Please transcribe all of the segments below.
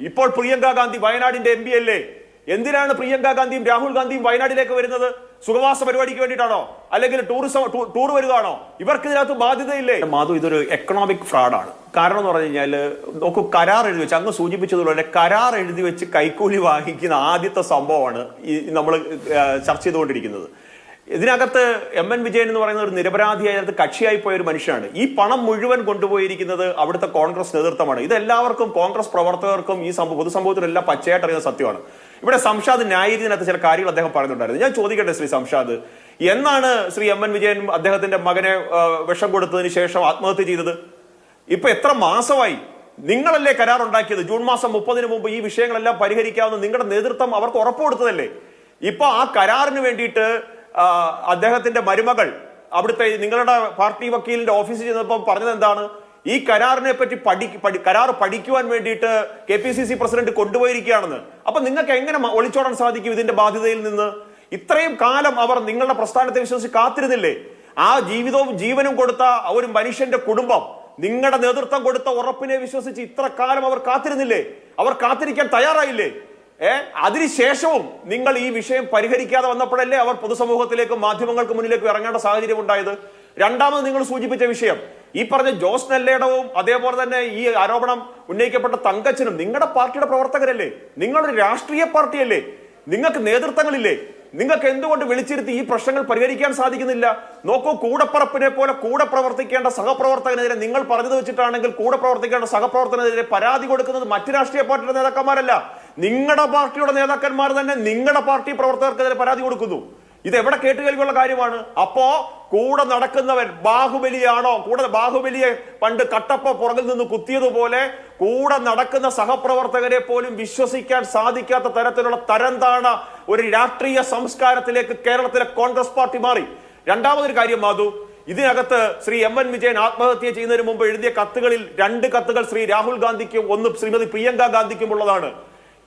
ഇപ്പോൾ പ്രിയങ്ക ഗാന്ധി വയനാടിന്റെ M P അല്ലേ? എന്തിനാണ് പ്രിയങ്ക ഗാന്ധിയും രാഹുൽ ഗാന്ധിയും വയനാട്ടിലേക്ക് വരുന്നത്? സുഖവാസ പരിപാടിക്ക് വേണ്ടിയിട്ടാണോ, അല്ലെങ്കിൽ ടൂർ വരുവാണോ? ഇവർക്ക് ഇതിനകത്ത് ബാധ്യതയില്ലേ? മാധു, ഇതൊരു എക്കണോമിക് ഫ്രോഡാണ്. കാരണം എന്ന് പറഞ്ഞു കഴിഞ്ഞാൽ നോക്കൂ, കരാർ എഴുതി വെച്ച്, അങ്ങ് സൂചിപ്പിച്ചതുപോലെ കരാർ എഴുതി വെച്ച് കൈക്കൂലി വാങ്ങിക്കുന്ന ആദ്യത്തെ സംഭവമാണ് ഈ നമ്മൾ ചർച്ച ചെയ്തുകൊണ്ടിരിക്കുന്നത്. ഇതിനകത്ത് എം.എൻ. വിജയൻ എന്ന് പറയുന്ന ഒരു നിരപരാധിയായ കക്ഷിയായി പോയ ഒരു മനുഷ്യനാണ്. ഈ പണം മുഴുവൻ കൊണ്ടുപോയിരിക്കുന്നത് അവിടുത്തെ കോൺഗ്രസ് നേതൃത്വമാണ്. ഇത് എല്ലാവർക്കും, കോൺഗ്രസ് പ്രവർത്തകർക്കും ഈ പൊതുസംഭവത്തിലെല്ലാം പച്ചയായിട്ട് അറിയുന്ന സത്യമാണ്. ഇവിടെ സംഷാദ് ന്യായീകരിക്കുന്നതിനകത്ത് ചില കാര്യങ്ങൾ അദ്ദേഹം പറഞ്ഞിട്ടുണ്ടായിരുന്നു. ഞാൻ ചോദിക്കട്ടെ ശ്രീ സംഷാദ്, എന്നാണ് ശ്രീ എം.എൻ. വിജയൻ അദ്ദേഹത്തിന്റെ മകനെ വിഷം കൊടുത്തതിന് ശേഷം ആത്മഹത്യ ചെയ്തത്? ഇപ്പൊ എത്ര മാസമായി? നിങ്ങളല്ലേ കരാർ ഉണ്ടാക്കിയത്? ജൂൺ മാസം 30-ന് മുമ്പ് ഈ വിഷയങ്ങളെല്ലാം പരിഹരിക്കാവുന്ന നിങ്ങളുടെ നേതൃത്വം അവർക്ക് ഉറപ്പ് കൊടുത്തതല്ലേ? ഇപ്പൊ ആ കരാറിന് വേണ്ടിയിട്ട് അദ്ദേഹത്തിന്റെ മരുമകൾ അവിടുത്തെ നിങ്ങളുടെ പാർട്ടി വക്കീലിന്റെ ഓഫീസിൽ ചെന്നപ്പോൾ പറഞ്ഞത് എന്താണ്? ഈ കരാറിനെ പറ്റി കരാർ പഠിക്കുവാൻ വേണ്ടിയിട്ട് KPCC പ്രസിഡന്റ് കൊണ്ടുപോയിരിക്കുകയാണെന്ന്. അപ്പൊ നിങ്ങൾക്ക് എങ്ങനെ ഒളിച്ചോടാൻ സാധിക്കും ഇതിന്റെ ബാധ്യതയിൽ നിന്ന്? ഇത്രയും കാലം അവർ നിങ്ങളുടെ പ്രസ്ഥാനത്തെ വിശ്വസിച്ച് കാത്തിരുന്നില്ലേ? ആ ജീവിതവും ജീവനും കൊടുത്ത ഒരു മനുഷ്യന്റെ കുടുംബം നിങ്ങളുടെ നേതൃത്വം കൊടുത്ത ഉറപ്പിനെ വിശ്വസിച്ച് ഇത്ര കാലം അവർ കാത്തിരുന്നില്ലേ? അവർ കാത്തിരിക്കാൻ തയ്യാറായില്ലേ? അതിനുശേഷവും നിങ്ങൾ ഈ വിഷയം പരിഹരിക്കാതെ വന്നപ്പോഴല്ലേ അവർ പൊതുസമൂഹത്തിലേക്കും മാധ്യമങ്ങൾക്ക് മുന്നിലേക്കും ഇറങ്ങേണ്ട സാഹചര്യം ഉണ്ടായത്? രണ്ടാമത് നിങ്ങൾ സൂചിപ്പിച്ച വിഷയം, ഈ പറഞ്ഞ ജോസ് നെല്ലേടവും അതേപോലെ തന്നെ ഈ ആരോപണം ഉന്നയിക്കപ്പെട്ട തങ്കച്ചനും നിങ്ങളുടെ പാർട്ടിയുടെ പ്രവർത്തകരല്ലേ? നിങ്ങളൊരു രാഷ്ട്രീയ പാർട്ടിയല്ലേ? നിങ്ങൾക്ക് നേതൃത്വങ്ങളില്ലേ? നിങ്ങൾക്ക് എന്തുകൊണ്ട് വിളിച്ചിരുത്തി ഈ പ്രശ്നങ്ങൾ പരിഹരിക്കാൻ സാധിക്കുന്നില്ല? നോക്കൂ, കൂടപ്പറപ്പിനെ പോലെ കൂടെ പ്രവർത്തിക്കേണ്ട സഹപ്രവർത്തകനെതിരെ നിങ്ങൾ പറഞ്ഞത് വെച്ചിട്ടാണെങ്കിൽ കൂടെ പ്രവർത്തിക്കേണ്ട സഹപ്രവർത്തകനെതിരെ പരാതി കൊടുക്കുന്നത് മറ്റു രാഷ്ട്രീയ പാർട്ടിയുടെ നേതാക്കന്മാരല്ല, നിങ്ങളുടെ പാർട്ടിയുടെ നേതാക്കന്മാർ തന്നെ നിങ്ങളുടെ പാർട്ടി പ്രവർത്തകർക്കെതിരെ പരാതി കൊടുക്കുന്നു. ഇത് എവിടെ കേട്ടുകേൾവിയുള്ള കാര്യമാണ്? അപ്പോ കൂടെ നടക്കുന്നവൻ ബാഹുബലിയാണോ? ബാഹുബലിയെ പണ്ട് കട്ടപ്പ പുറകിൽ നിന്ന് കുത്തിയതുപോലെ കൂടെ നടക്കുന്ന സഹപ്രവർത്തകരെ പോലും വിശ്വസിക്കാൻ സാധിക്കാത്ത തരത്തിലുള്ള തരംതാണ ഒരു രാഷ്ട്രീയ സംസ്കാരത്തിലേക്ക് കേരളത്തിലെ കോൺഗ്രസ് പാർട്ടി മാറി. രണ്ടാമതൊരു കാര്യം മാധു, ഇതിനകത്ത് ശ്രീ എം.എൻ. വിജയൻ ആത്മഹത്യ ചെയ്യുന്നതിന് മുമ്പ് എഴുതിയ കത്തുകളിൽ 2 കത്തുകൾ ശ്രീ രാഹുൽ ഗാന്ധിക്കും 1 ശ്രീമതി പ്രിയങ്ക ഗാന്ധിക്കും ഉള്ളതാണ്.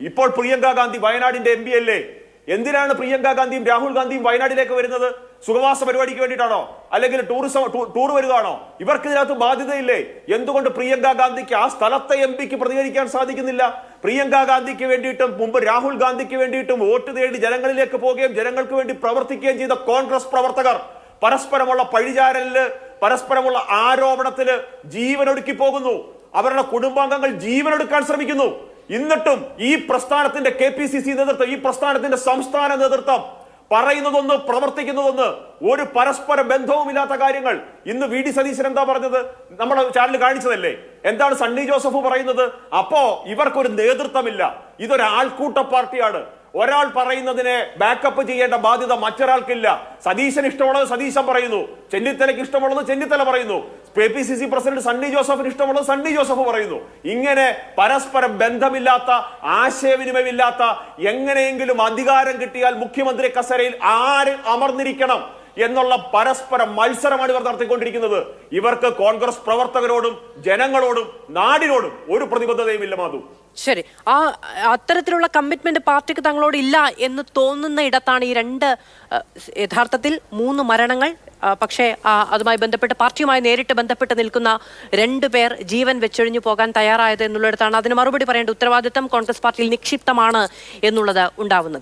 ഇപ്പോൾ പ്രിയങ്ക ഗാന്ധി വയനാടിന്റെ എം പി അല്ലേ? എന്തിനാണ് പ്രിയങ്ക ഗാന്ധിയും രാഹുൽ ഗാന്ധിയും വയനാട്ടിലേക്ക് വരുന്നത്? സുഖവാസ പരിപാടിക്ക് വേണ്ടിയിട്ടാണോ, അല്ലെങ്കിൽ ടൂർ വരുവാണോ? ഇവർക്ക് ഇതിനകത്ത് ബാധ്യതയില്ലേ? എന്തുകൊണ്ട് പ്രിയങ്ക ഗാന്ധിക്ക് ആ സ്ഥലത്തെ എം പിക്ക് പ്രതികരിക്കാൻ സാധിക്കുന്നില്ല? പ്രിയങ്ക ഗാന്ധിക്ക് വേണ്ടിയിട്ടും മുമ്പ് രാഹുൽ ഗാന്ധിക്ക് വേണ്ടിയിട്ടും വോട്ട് തേടി ജനങ്ങളിലേക്ക് പോവുകയും ജനങ്ങൾക്ക് വേണ്ടി പ്രവർത്തിക്കുകയും ചെയ്ത കോൺഗ്രസ് പ്രവർത്തകർ പരസ്പരമുള്ള പഴിചാരലില്, പരസ്പരമുള്ള ആരോപണത്തില് ജീവനൊടുക്കി പോകുന്നു. അവരുടെ കുടുംബാംഗങ്ങൾ ജീവനെടുക്കാൻ ശ്രമിക്കുന്നു. എന്നിട്ടും ഈ പ്രസ്ഥാനത്തിന്റെ KPCC നേതൃത്വം, ഈ പ്രസ്ഥാനത്തിന്റെ സംസ്ഥാന നേതൃത്വം പറയുന്നതൊന്ന്, പ്രവർത്തിക്കുന്നതൊന്ന്, ഒരു പരസ്പര ബന്ധവുമില്ലാത്ത കാര്യങ്ങൾ. ഇന്ന് VD സതീശൻ എന്താ പറഞ്ഞത്? നമ്മുടെ ചാനൽ കാണിച്ചതല്ലേ? എന്താണ് സണ്ണി ജോസഫ് പറയുന്നത്? അപ്പോ ഇവർക്കൊരു നേതൃത്വമില്ല, ഇതൊരു ആൾക്കൂട്ട പാർട്ടിയാണ്. ഒരാൾ പറയുന്നതിനെ ബാക്കപ്പ് ചെയ്യേണ്ട ബാധ്യത മറ്റൊരാൾക്കില്ല. സതീശൻ ഇഷ്ടമുള്ളത് സതീശൻ പറയുന്നു, ചെന്നിത്തലയ്ക്ക് ഇഷ്ടമുള്ളത് ചെന്നിത്തല പറയുന്നു, KPCC പ്രസിഡന്റ് സണ്ണി ജോസഫിന് ഇഷ്ടമുള്ളത് സണ്ണി ജോസഫ് പറയുന്നു. ഇങ്ങനെ പരസ്പരം ബന്ധമില്ലാത്ത, ആശയവിനിമയമില്ലാത്ത, എങ്ങനെയെങ്കിലും അധികാരം കിട്ടിയാൽ മുഖ്യമന്ത്രി കസേരയിൽ ആര് അമർന്നിരിക്കണം എന്നുള്ള പരസ്പര മത്സരമാണ് ഇവർ നടത്തിക്കൊണ്ടിരിക്കുന്നത്. ഇവർക്ക് കോൺഗ്രസ് പ്രവർത്തകരോടും ജനങ്ങളോടും നാടിനോടും ഒരു പ്രതിബദ്ധതയുമില്ല മാധു. ശരി, അത്തരത്തിലുള്ള കമ്മിറ്റ്മെന്റ് പാർട്ടിക്ക് തങ്ങളോട് ഇല്ല എന്ന് തോന്നുന്ന ഇടത്താണ് ഈ യഥാർത്ഥത്തിൽ 3 മരണങ്ങൾ. പക്ഷേ അതുമായി ബന്ധപ്പെട്ട് പാർട്ടിയുമായി നേരിട്ട് ബന്ധപ്പെട്ട് നിൽക്കുന്ന 2 പേർ ജീവൻ വെച്ചൊഴിഞ്ഞു പോകാൻ തയ്യാറായത് എന്നുള്ളിടത്താണ് അതിന് മറുപടി പറയേണ്ട ഉത്തരവാദിത്തം കോൺഗ്രസ് പാർട്ടിയിൽ നിക്ഷിപ്തമാണ് എന്നുള്ളത് ഉണ്ടാവുന്നത്.